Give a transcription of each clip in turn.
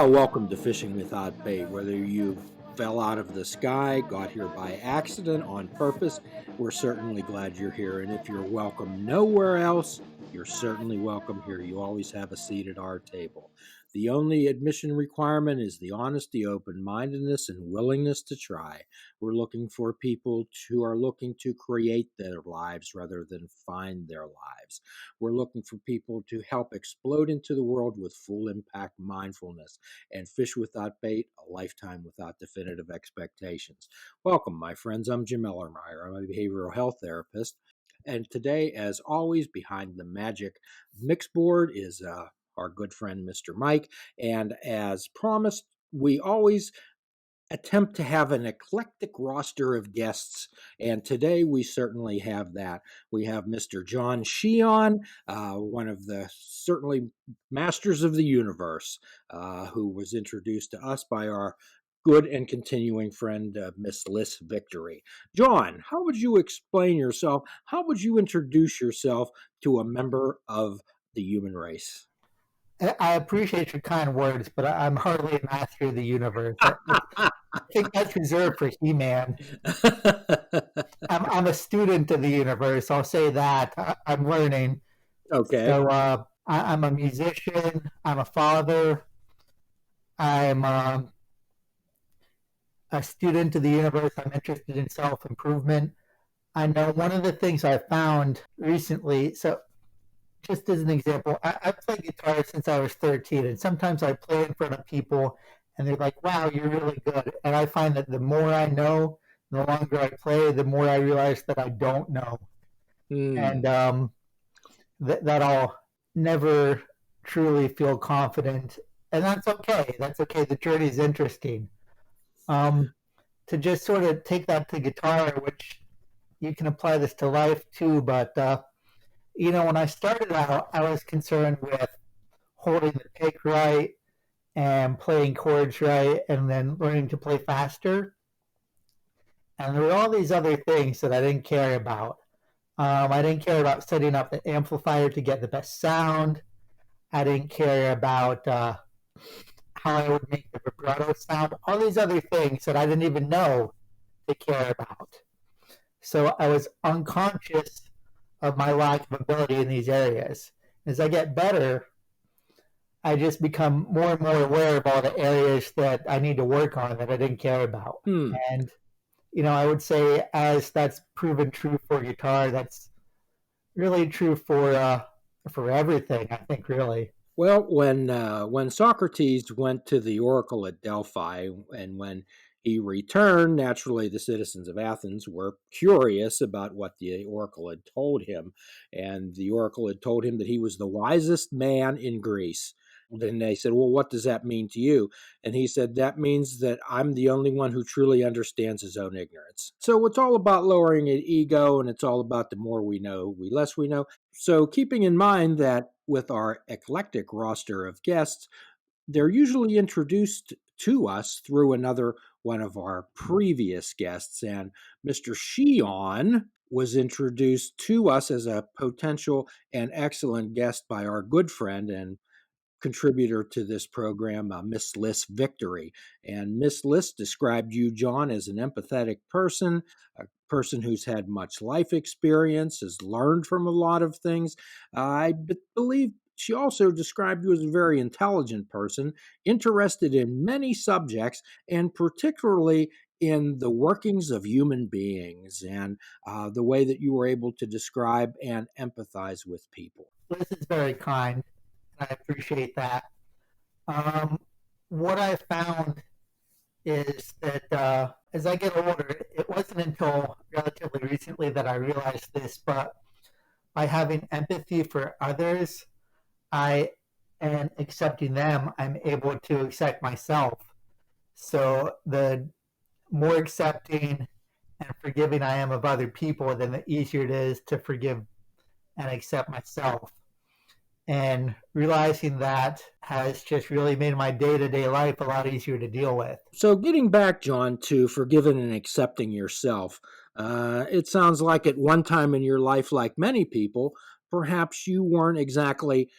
Welcome to Fishing Without Bait. Whether you fell out of the sky, got here by accident, on purpose, we're certainly glad you're here. And if you're welcome nowhere else, you're certainly welcome here. You always have a seat at our table. The only admission requirement is the honesty, open-mindedness, and willingness to try. We're looking for people who are looking to create their lives rather than find their lives. We're looking for people to help explode into the world with full impact mindfulness and fish without bait, a lifetime without definitive expectations. Welcome, my friends. I'm Jim Ellerymeyer. I'm a behavioral health therapist. And today, as always, behind the magic mix board is our good friend, Mr. Mike. And as promised, we always attempt to have an eclectic roster of guests, and today we certainly have that. We have Mr. John Cihon, one of the certainly masters of the universe, who was introduced to us by our good and continuing friend, Miss Liz Victory. John, how would you explain yourself? How would you introduce yourself to a member of the human race? I appreciate your kind words, but I'm hardly a master of the universe. I think that's reserved for He-Man. I'm a student of the universe. I'll say that. I'm learning. Okay. So I'm a musician. I'm a father. I'm a student of the universe. I'm interested in self-improvement. I know one of the things I found recently, so just as an example, I played guitar since I was 13, and sometimes I play in front of people, and they're like, wow, you're really good. And I find that the more I know, the longer I play, the more I realize that I don't know. And that I'll never truly feel confident. And that's okay. That's okay. The journey is interesting. To just sort of take that to guitar, which you can apply this to life too, but when I started out, I was concerned with holding the pick right and playing chords right and then learning to play faster. And there were all these other things that I didn't care about. I didn't care about setting up the amplifier to get the best sound. I didn't care about how I would make the vibrato sound. All these other things that I didn't even know to care about. So I was unconscious of my lack of ability in these areas. As I get better, I just become more and more aware of all the areas that I need to work on that I didn't care about. And, I would say as that's proven true for guitar, that's really true for everything, I think, really. Well, when Socrates went to the oracle at Delphi, and when he returned, naturally, the citizens of Athens were curious about what the oracle had told him. And the oracle had told him that he was the wisest man in Greece. Then they said, well, what does that mean to you? And he said, that means that I'm the only one who truly understands his own ignorance. So it's all about lowering an ego, and it's all about the more we know, the less we know. So keeping in mind that with our eclectic roster of guests, they're usually introduced to us through another one of our previous guests. And Mr. Cihon was introduced to us as a potential and excellent guest by our good friend and contributor to this program, Miss Liz Victory. And Miss Liz described you, John, as an empathetic person, a person who's had much life experience, has learned from a lot of things. I believe she also described you as a very intelligent person, interested in many subjects, and particularly in the workings of human beings and the way that you were able to describe and empathize with people. This is very kind. I appreciate that. What I found is that as I get older, it wasn't until relatively recently that I realized this, but by having empathy for others, and accepting them, I'm able to accept myself. So the more accepting and forgiving I am of other people, then the easier it is to forgive and accept myself. And realizing that has just really made my day-to-day life a lot easier to deal with. So, getting back, John, to forgiving and accepting yourself, it sounds like at one time in your life, like many people, perhaps you weren't exactly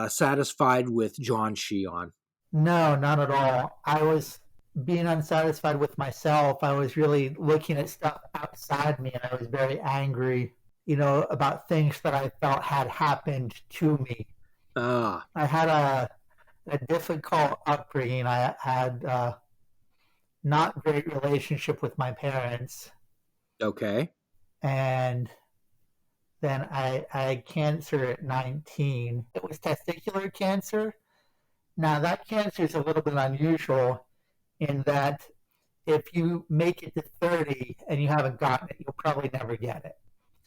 satisfied with John Cihon. No, not at all. I was being unsatisfied with myself. I was really looking at stuff outside me, and I was very angry, about things that I felt had happened to me. Ah, I had a difficult upbringing. I had not great relationship with my parents, okay, and then I had cancer at 19. It was testicular cancer. Now that cancer is a little bit unusual in that if you make it to 30 and you haven't gotten it, you'll probably never get it.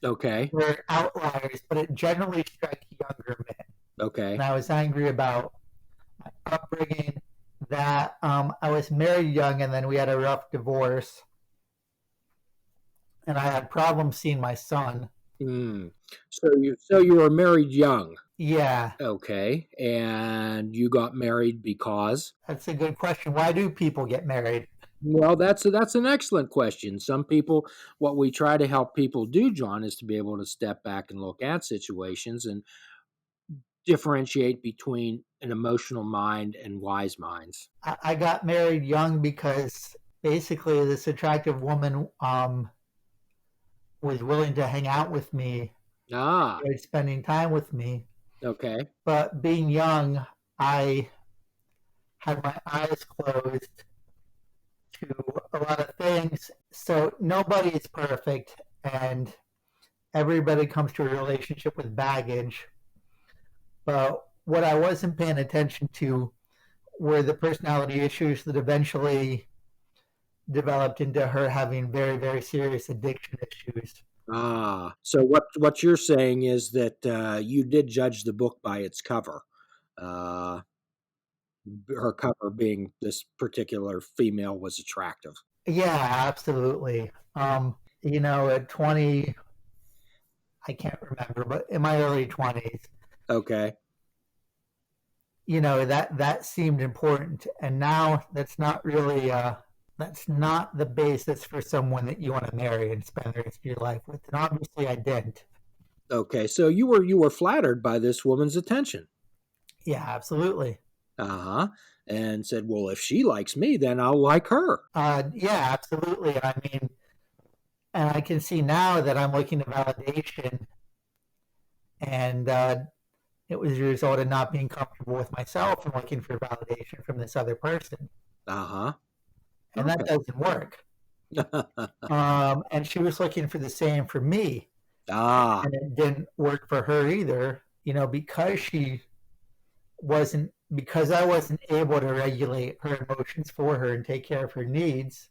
okay, We're outliers, but it generally strikes younger men. And okay. I was angry about my upbringing, that I was married young and then we had a rough divorce, and I had problems seeing my son. Hmm. So you were married young, Yeah, okay, and you got married because. that's a good question. Why do people get married? Well, that's an excellent question. Some people, what we try to help people do, John, is to be able to step back and look at situations and differentiate between an emotional mind and wise minds. I got married young because basically this attractive woman was willing to hang out with me, Ah, enjoyed spending time with me. okay. But being young, I had my eyes closed to a lot of things. So nobody is perfect, and everybody comes to a relationship with baggage. But what I wasn't paying attention to were the personality issues that eventually developed into her having very, very serious addiction issues. Ah, so what you're saying is that you did judge the book by its cover. Uh, Her cover being this particular female was attractive. Yeah, absolutely. At 20, I can't remember, but in my early 20s, Okay. that seemed important, and now that's not the basis for someone that you want to marry and spend the rest of your life with. And obviously I didn't. Okay. So you were flattered by this woman's attention. Yeah, absolutely. Uh-huh. And said, "Well, if she likes me, then I'll like her." Yeah, absolutely. I mean, and I can see now that I'm looking at validation, and it was a result of not being comfortable with myself and looking for validation from this other person, Uh-huh. and that Okay. doesn't work. And she was looking for the same for me, Ah, and it didn't work for her either. Because I wasn't able to regulate her emotions for her and take care of her needs.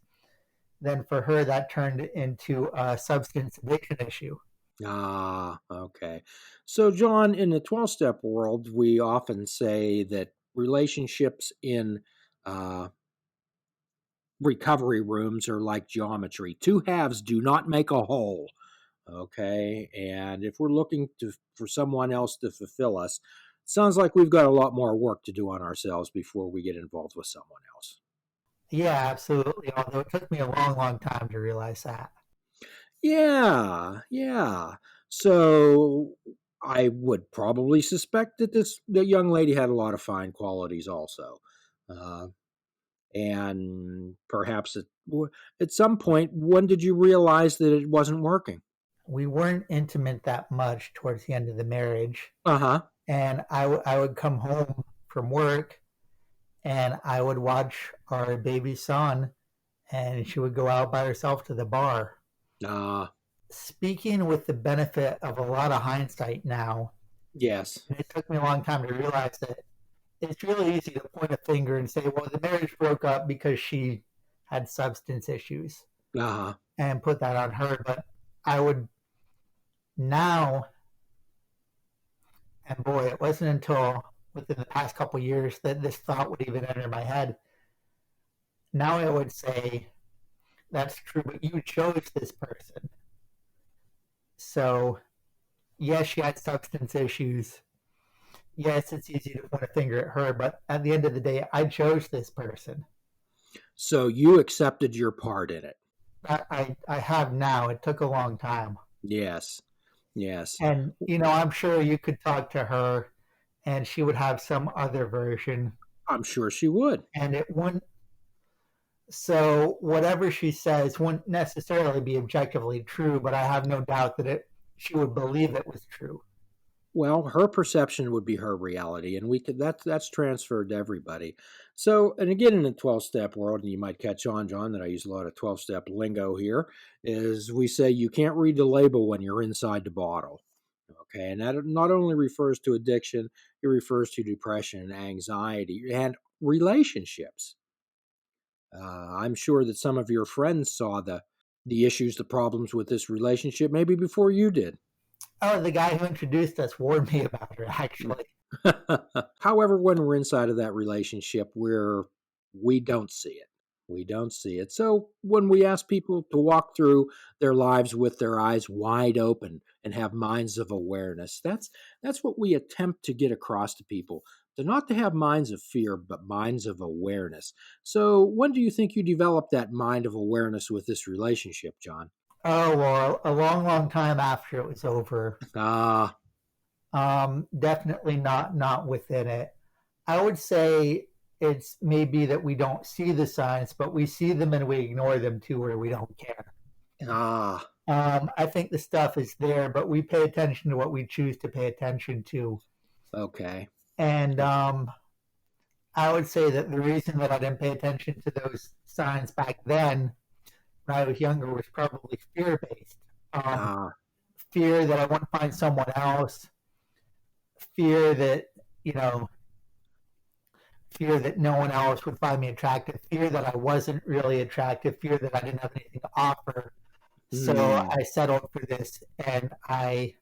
Then for her, that turned into a substance addiction issue. okay. So, John, in the 12-step world, we often say that relationships in uh, recovery rooms are like geometry. Two halves do not make a whole. Okay. And if we're looking for someone else to fulfill us, sounds like we've got a lot more work to do on ourselves before we get involved with someone else. Yeah, absolutely. Although it took me a long, long time to realize that. Yeah, yeah. So I would probably suspect that the young lady had a lot of fine qualities also, uh, and perhaps at some point, when did you realize that it wasn't working? We weren't intimate that much towards the end of the marriage. Uh huh. And I would come home from work and I would watch our baby son, and she would go out by herself to the bar. Ah, Speaking with the benefit of a lot of hindsight now, yes. and it took me a long time to realize that it's really easy to point a finger and say, well, the marriage broke up because she had substance issues Uh huh. and put that on her. But I would now, and boy, it wasn't until within the past couple of years that this thought would even enter my head. Now I would say, that's true, but you chose this person. So, yes, she had substance issues, Yes, it's easy to point a finger at her, but at the end of the day, I chose this person. So you accepted your part in it. I have now. It took a long time. Yes. Yes. And, I'm sure you could talk to her and she would have some other version. I'm sure she would. And it wouldn't, so whatever she says wouldn't necessarily be objectively true, but I have no doubt that she would believe it was true. Well, her perception would be her reality, and we could that's transferred to everybody. So, and again, in the 12-step world, and you might catch on, John, that I use a lot of 12-step lingo here, is we say you can't read the label when you're inside the bottle. Okay, and that not only refers to addiction, it refers to depression and anxiety and relationships. I'm sure that some of your friends saw the issues, the problems with this relationship, maybe before you did. Oh, the guy who introduced us warned me about her, actually. However, when we're inside of that relationship, we don't see it. We don't see it. So when we ask people to walk through their lives with their eyes wide open and have minds of awareness, that's what we attempt to get across to people. To not to have minds of fear, but minds of awareness. So when do you think you developed that mind of awareness with this relationship, John? Oh, well, a long, long time after it was over. Ah, Definitely not within it. I would say it's maybe that we don't see the signs, but we see them and we ignore them too, or we don't care. ah, I think the stuff is there, but we pay attention to what we choose to pay attention to. okay. And I would say that the reason that I didn't pay attention to those signs back then, when I was younger, was probably fear based. Um, Ah, Fear that I wouldn't find someone else, fear that, you know, fear that no one else would find me attractive, fear that I wasn't really attractive, fear that I didn't have anything to offer. So hmm. I settled for this, and I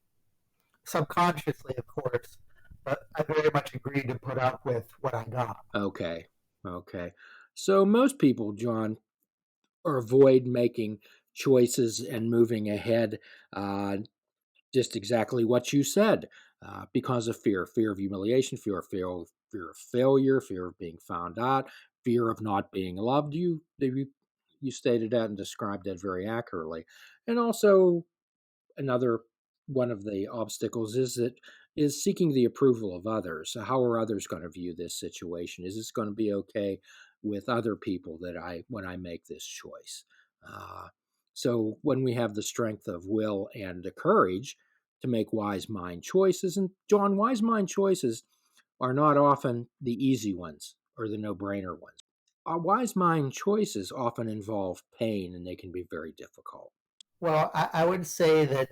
subconsciously, of course, but I very much agreed to put up with what I got. Okay. Okay. So most people, John, avoid making choices and moving ahead, just exactly what you said, because of fear of humiliation, fear of failure, fear of being found out, fear of not being loved. You stated that and described that very accurately. And also another one of the obstacles is seeking the approval of others. So how are others going to view this situation? Is this going to be okay with other people that I when I make this choice? Uh, so when we have the strength of will and the courage to make wise mind choices, and John, wise mind choices are not often the easy ones or the no-brainer ones. Our wise mind choices often involve pain and they can be very difficult. Well, I would say that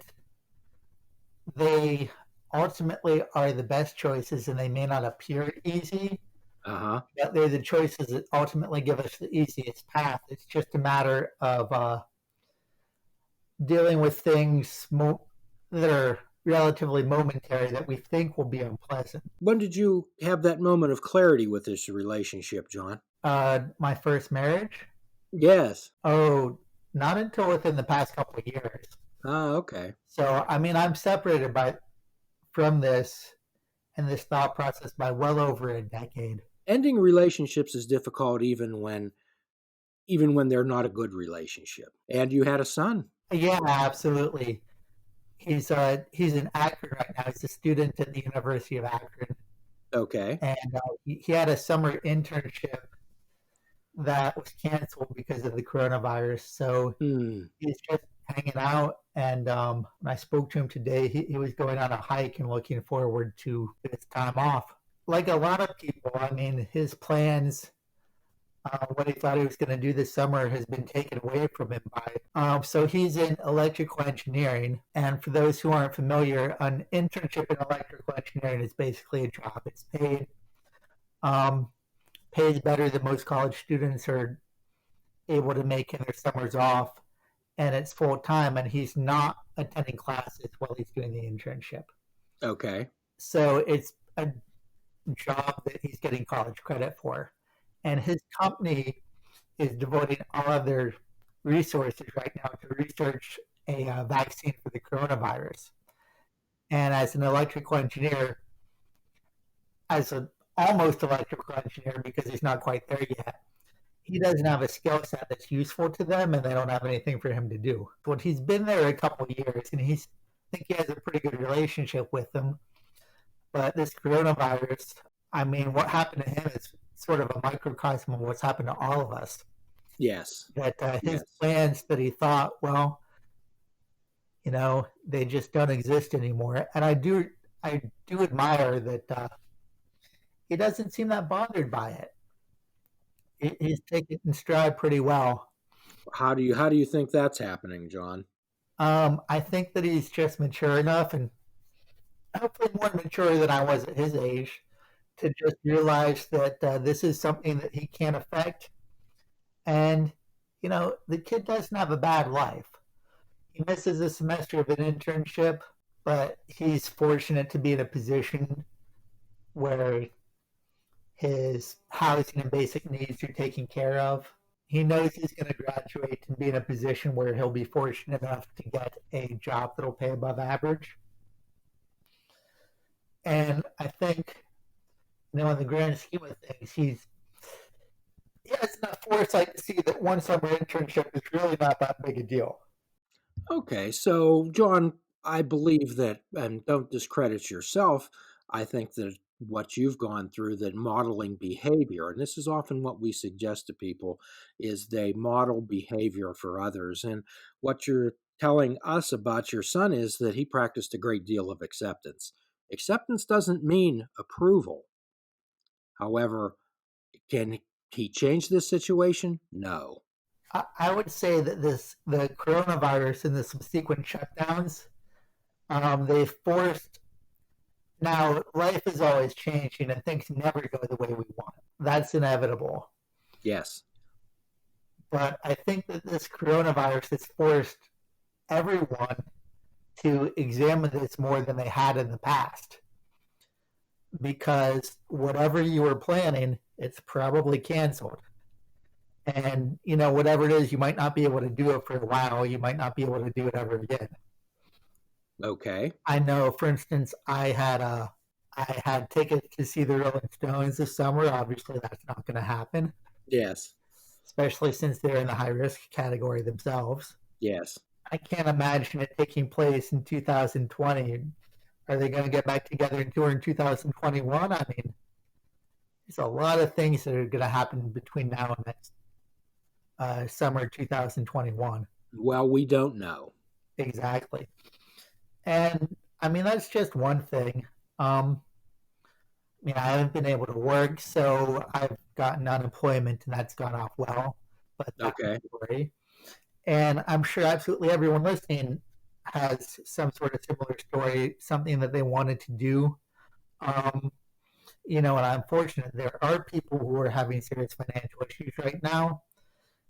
they ultimately are the best choices, and they may not appear easy, Uh-huh. but they're the choices that ultimately give us the easiest path. It's just a matter of dealing with things that are relatively momentary that we think will be unpleasant. When did you have that moment of clarity with this relationship, John? My first marriage? Yes. Oh, not until within the past couple of years. Ah, okay. So, I mean, I'm separated from this and this thought process by well over a decade. Ending relationships is difficult even when they're not a good relationship. And you had a son. Yeah, absolutely. He's in Akron right now. He's a student at the University of Akron, Okay. and he had a summer internship that was canceled because of the coronavirus. So Hmm. he's just hanging out. And when I spoke to him today, he was going on a hike and looking forward to his time off. Like a lot of people, I mean, his plans, what he thought he was going to do this summer, has been taken away from him by. So he's in electrical engineering. And for those who aren't familiar, an internship in electrical engineering is basically a job. It's paid, um, pays better than most college students are able to make in their summers off, and it's full time, and he's not attending classes while he's doing the internship. Okay. So it's a job that he's getting college credit for. And his company is devoting all of their resources right now to research a vaccine for the coronavirus. And as an electrical engineer, as an almost electrical engineer because he's not quite there yet. He doesn't have a skill set that's useful to them, and they don't have anything for him to do. But he's been there a couple of years, and I think he has a pretty good relationship with them. But this coronavirus, I mean, what happened to him is sort of a microcosm of what's happened to all of us. Yes. That his Yes. plans that he thought, well, they just don't exist anymore. And I do admire that he doesn't seem that bothered by it. He's taken it in stride pretty well. How do you think that's happening, John? I think that he's just mature enough, and hopefully more mature than I was at his age, to just realize that this is something that he can't affect. And the kid doesn't have a bad life. He misses a semester of an internship, but he's fortunate to be in a position where his housing and basic needs are taken care of. He knows he's going to graduate and be in a position where he'll be fortunate enough to get a job that'll pay above average. And I think, in the grand scheme of things, he has enough foresight to see that one summer internship is really not that big a deal. Okay, so John, I believe that, and don't discredit yourself, I think that what you've gone through, that modeling behavior, and this is often what we suggest to people, is they model behavior for others. And what you're telling us about your son is that he practiced a great deal of acceptance. Acceptance doesn't mean approval. However, can he change this situation? No. I would say that the coronavirus and the subsequent shutdowns, they forced. Now, life is always changing, and things never go the way we want. That's inevitable. Yes. But I think that this coronavirus has forced everyone to examine this more than they had in the past. Because whatever you were planning, it's probably canceled. And, whatever it is, you might not be able to do it for a while. You might not be able to do it ever again. Okay. I know, for instance, I had tickets to see the Rolling Stones this summer. Obviously, that's not going to happen, Yes. especially since they're in the high risk category themselves. Yes. I can't imagine it taking place in 2020. Are they going to get back together and tour in 2021? I mean, there's a lot of things that are going to happen between now and next summer 2021. Well, we don't know. Exactly. And I mean, that's just one thing. I haven't been able to work, so I've gotten unemployment, and that's gone off well. But that's Okay. a worry. And I'm sure absolutely everyone listening has some sort of similar story, something that they wanted to do. Um, and I'm fortunate there are people who are having serious financial issues right now.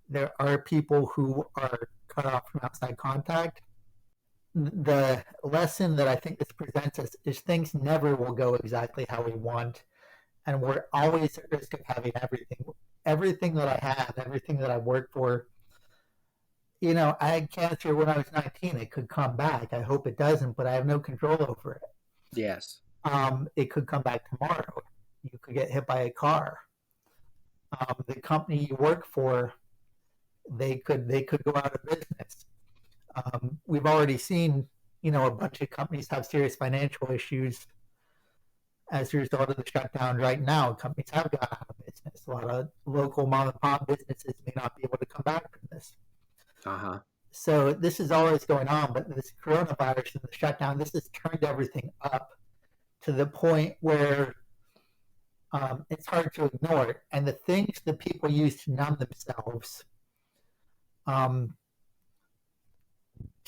There are people who are cut off from outside contact. The lesson that I think this presents us is things never will go exactly how we want, and we're always at risk of having everything that I have, everything that I worked for. I had cancer when I was 19. It could come back. I hope it doesn't, but I have no control over it. Yes. It could come back tomorrow. You could get hit by a car. The company you work for, they could go out of business. We've already seen, a bunch of companies have serious financial issues as a result of the shutdown right now. Companies have gone out of business. A lot of local mom and pop businesses may not be able to come back from this. Uh-huh. So this is always going on, but this coronavirus and the shutdown, this has turned everything up to the point where it's hard to ignore it. And the things that people use to numb themselves, um,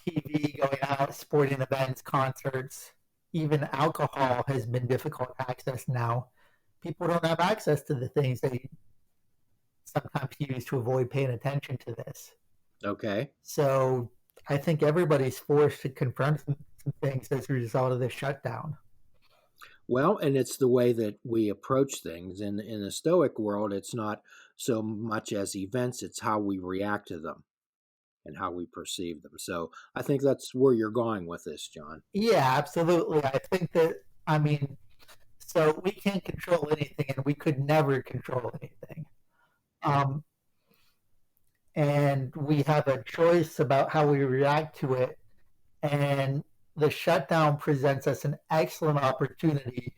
TV, going out, sporting events, concerts, even alcohol has been difficult to access now. People don't have access to the things they sometimes use to avoid paying attention to this. Okay. So I think everybody's forced to confront some things as a result of this shutdown. Well, and it's the way that we approach things. In the Stoic world, it's not so much as events, it's how we react to them and how we perceive them. So I think that's where you're going with this, John. Yeah, absolutely. I think that, I mean, So we can't control anything, and we could never control anything. Um, and we have a choice about how we react to it. And the shutdown presents us an excellent opportunity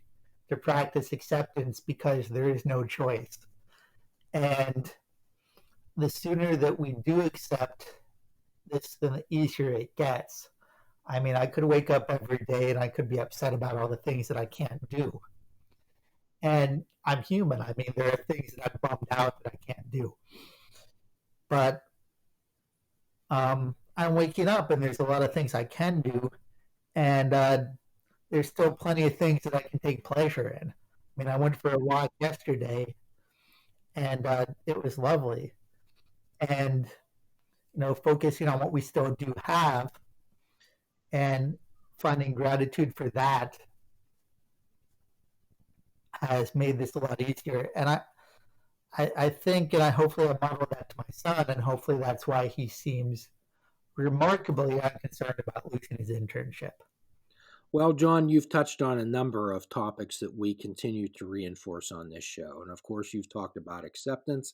to practice acceptance because there is no choice. And the sooner that we do accept this, the easier it gets. I mean, I could wake up every day and I could be upset about all the things that I can't do. And I'm human. I mean, there are things that I'm bummed out that I can't do. But I'm waking up and there's a lot of things I can do. And there's still plenty of things that I can take pleasure in. I mean, I went for a walk yesterday and it was lovely. And, focusing on what we still do have and finding gratitude for that has made this a lot easier. And I think, and I hopefully I model that to my son, and hopefully that's why he seems remarkably unconcerned about losing his internship. Well, John, you've touched on a number of topics that we continue to reinforce on this show. And of course, you've talked about acceptance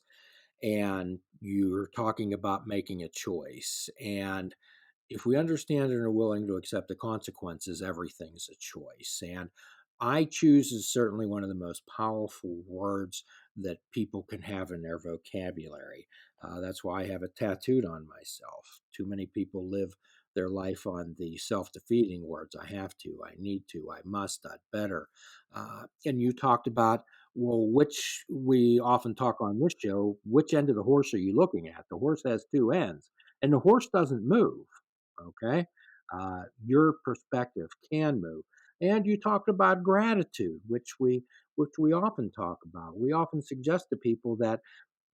and you're talking about making a choice. And if we understand and are willing to accept the consequences, everything's a choice. And I choose is certainly one of the most powerful words that people can have in their vocabulary. That's why I have it tattooed on myself. Too many people live their life on the self defeating words I have to, I need to, I must, I'd better. And you talked about, well, which we often talk on this show, which end of the horse are you looking at? The horse has two ends, and the horse doesn't move. Okay. Your perspective can move. And you talked about gratitude, which we often talk about. We often suggest to people that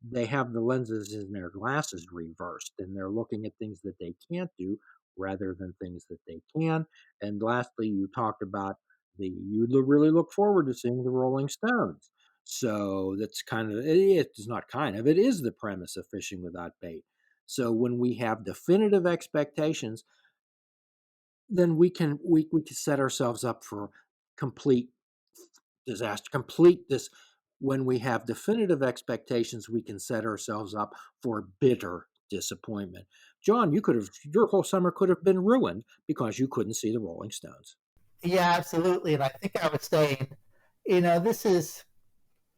they have the lenses in their glasses reversed and they're looking at things that they can't do rather than things that they can. And lastly, you talked about really look forward to seeing the Rolling Stones. So that's kind of, it's not kind of, it is the premise of fishing without bait. So when we have definitive expectations, then we can set ourselves up for complete disaster. Complete this When we have definitive expectations, we can set ourselves up for bitter disappointment. John, your whole summer could have been ruined because you couldn't see the Rolling Stones. Yeah, absolutely. And I think I was saying, this is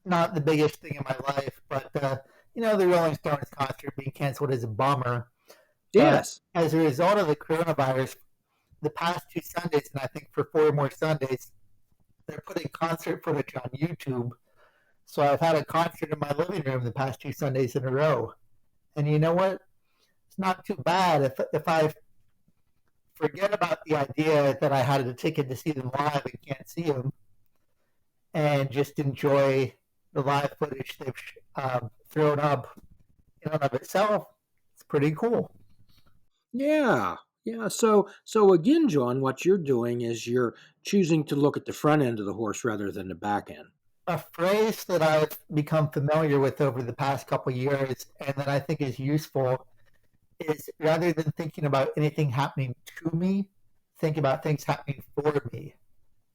not the biggest thing in my life, but, the Rolling Stones concert being canceled is a bummer. But Yes. as a result of the coronavirus, the past 2 Sundays, and I think for 4 more Sundays, they're putting concert footage on YouTube. So I've had a concert in my living room the past 2 Sundays in a row. And you know what? It's not too bad if I forget about the idea that I had a ticket to see them live and can't see them, and just enjoy the live footage they've thrown up in and of itself. It's pretty cool. Yeah. Yeah. So again, John, what you're doing is you're choosing to look at the front end of the horse rather than the back end. A phrase that I've become familiar with over the past couple of years and that I think is useful is, rather than thinking about anything happening to me, think about things happening for me.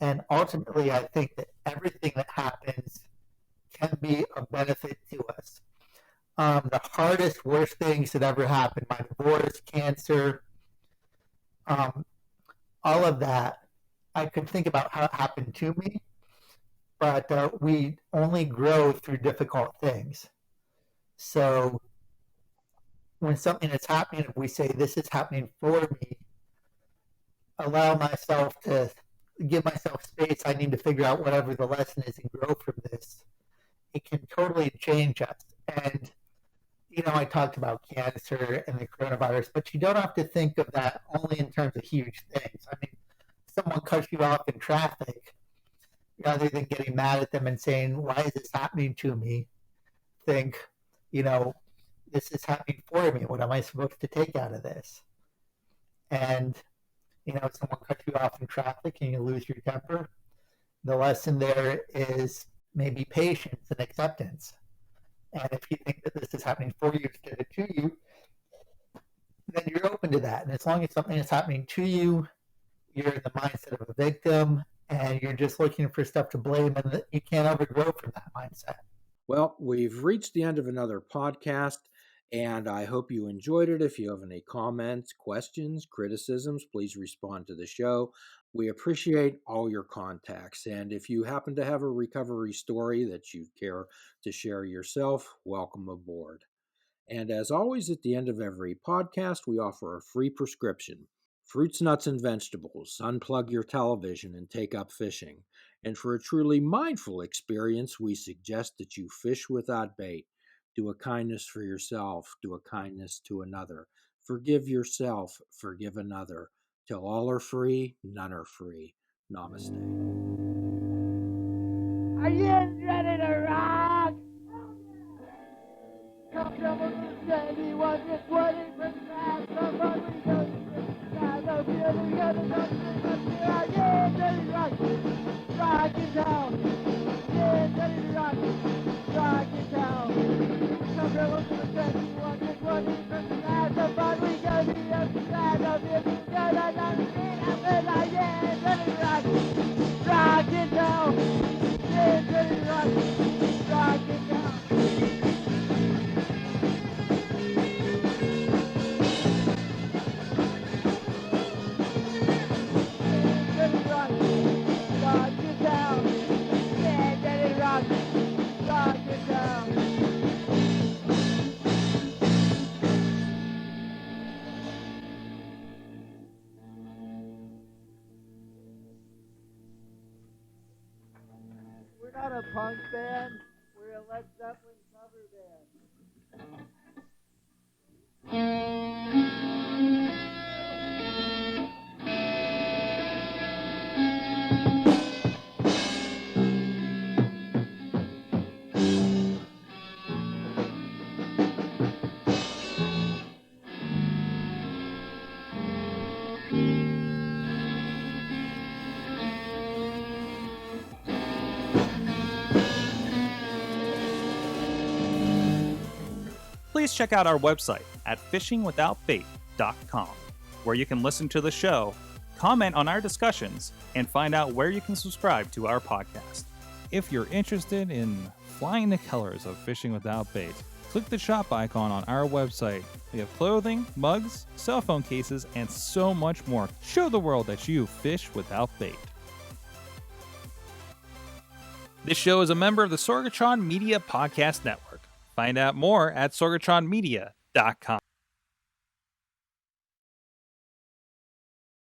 And ultimately, I think that everything that happens can be a benefit to us. The hardest, worst things that ever happened, my divorce, cancer, um, all of that, I could think about how it happened to me, but we only grow through difficult things. So when something is happening, if we say, this is happening for me, allow myself to give myself space. I need to figure out whatever the lesson is and grow from this. It can totally change us. And, I talked about cancer and the coronavirus, but you don't have to think of that only in terms of huge things. I mean, someone cuts you off in traffic, rather than getting mad at them and saying, why is this happening to me? Think, you know, this is happening for me. What am I supposed to take out of this? And, if someone cuts you off in traffic and you lose your temper, the lesson there is maybe patience and acceptance. And if you think that this is happening for you instead of to you, then you're open to that. And as long as something is happening to you, you're in the mindset of a victim and you're just looking for stuff to blame, and you can't ever grow from that mindset. Well, we've reached the end of another podcast, and I hope you enjoyed it. If you have any comments, questions, criticisms, please respond to the show. We appreciate all your contacts. And if you happen to have a recovery story that you care to share yourself, welcome aboard. And as always, at the end of every podcast, we offer a free prescription: fruits, nuts, and vegetables. Unplug your television and take up fishing. And for a truly mindful experience, we suggest that you fish without bait. Do a kindness for yourself, do a kindness to another. Forgive yourself, forgive another. Till all are free, none are free. Namaste. Are you ready to rock? Come trouble to Sandy, was it 20 for the past? Somebody goes to the feeling of the country, are you ready to rock? Rock it down. Yeah, ready to rock. Rock it down. Come trouble to Sandy, was it 20 for the past? Somebody goes to the side of it, good, I got it, yeah, ready to rock. Rock it down. Yeah, ready to rock. Rock it down. We're not a punk band. We're a Led Zeppelin cover band. Please check out our website at fishingwithoutbait.com, where you can listen to the show, comment on our discussions, and find out where you can subscribe to our podcast. If you're interested in flying the colors of Fishing Without Bait, click the shop icon on our website. We have clothing, mugs, cell phone cases, and so much more. Show the world that you fish without bait. This show is a member of the Sorgatron Media Podcast Network. Find out more at sorgatronmedia.com.